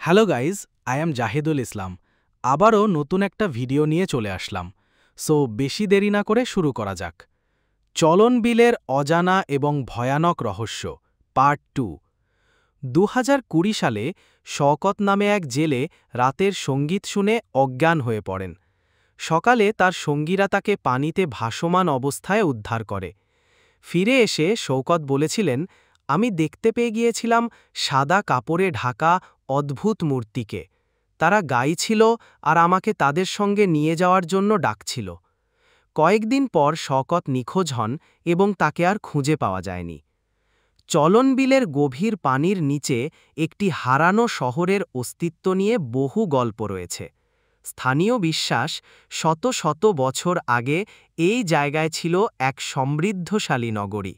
Hello guys, I am Jahidul Islam. আবারও নতুন একটা ভিডিও নিয়ে চলে আসলাম। সো বেশি দেরি না করে শুরু করা যাক। চলন বিলের অজানা এবং ভয়ানক রহস্য পার্ট 2। ২০২০ সালে শওকত নামে এক জেলে রাতের সঙ্গীত শুনে অজ্ঞান হয়ে পড়েন। সকালে তার সঙ্গীরা তাকে পানিতে ভাসমান অবস্থায় উদ্ধার করে। ফিরে এসে শওকত বলেছিলেন, আমি দেখতে পেয়ে গিয়েছিলাম সাদা কাপড়ে ঢাকা অদ্ভুত মূর্তিকে। তারা গাইছিল আর আমাকে তাদের সঙ্গে নিয়ে যাওয়ার জন্য ডাকছিল। কয়েকদিন পর শওকত নিখোঁজ হন এবং তাকে আর খুঁজে পাওয়া যায়নি। চলন বিলের গভীর পানির নিচে একটি হারানো শহরের অস্তিত্ব নিয়ে বহু গল্প রয়েছে। স্থানীয় বিশ্বাস, শত শত বছর আগে এই জায়গায় ছিল এক সমৃদ্ধশালী নগরী।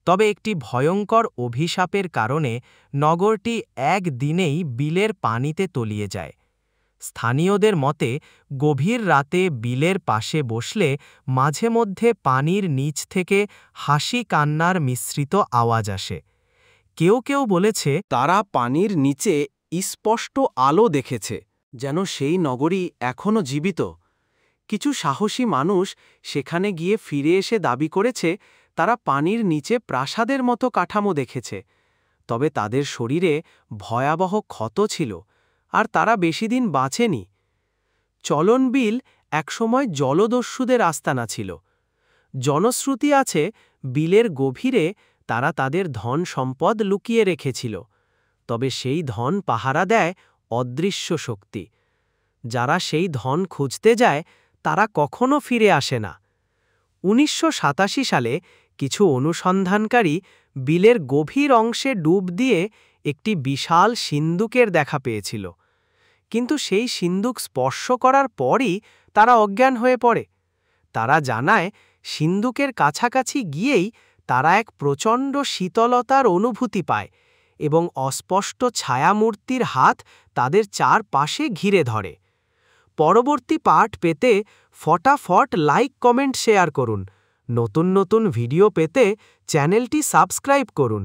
তবে একটি ভয়ঙ্কর অভিশাপের কারণে নগরটি একদিনেই বিলের পানিতে তলিয়ে যায়। স্থানীয়দের মতে গভীর রাতে বিলের পাশে বসলে মাঝে মধ্যে পানির নিচ থেকে হাসি কান্নার মিশ্রিত আওয়াজ আসে। কেউ কেউ বলেছে তারা পানির নিচে স্পষ্ট আলো দেখেছে, যেন সেই নগরী এখনও জীবিত। কিছু সাহসী মানুষ সেখানে গিয়ে ফিরে এসে দাবি করেছে তারা পানির নিচে প্রাসাদের মতো কাঠামো দেখেছে। তবে তাদের শরীরে ভয়াবহ ক্ষত ছিল আর তারা বেশিদিন বাঁচেনি। চলন বিল একসময় জলদস্যুদের আস্তানা ছিল। জনশ্রুতি আছে বিলের গভীরে তারা তাদের ধন সম্পদ লুকিয়ে রেখেছিল। তবে সেই ধন পাহারা দেয় অদৃশ্য শক্তি। যারা সেই ধন খুঁজতে যায় তারা কখনো ফিরে আসে না। ১৯৮৭ সালে কিছু অনুসন্ধানকারী বিলের গভীর অংশে ডুব দিয়ে একটি বিশাল সিন্দুকের দেখা পেয়েছিল। কিন্তু সেই সিন্দুক স্পর্শ করার পরই তারা অজ্ঞান হয়ে পড়ে। তারা জানায় সিন্দুকের কাছাকাছি গিয়েই তারা এক প্রচণ্ড শীতলতার অনুভূতি পায় এবং অস্পষ্ট ছায়ামূর্তির হাত তাদের চারপাশে ঘিরে ধরে। পরবর্তী পার্ট পেতে ফটাফট লাইক কমেন্ট শেয়ার করুন। নতুন নতুন ভিডিও পেতে চ্যানেলটি সাবস্ক্রাইব করুন।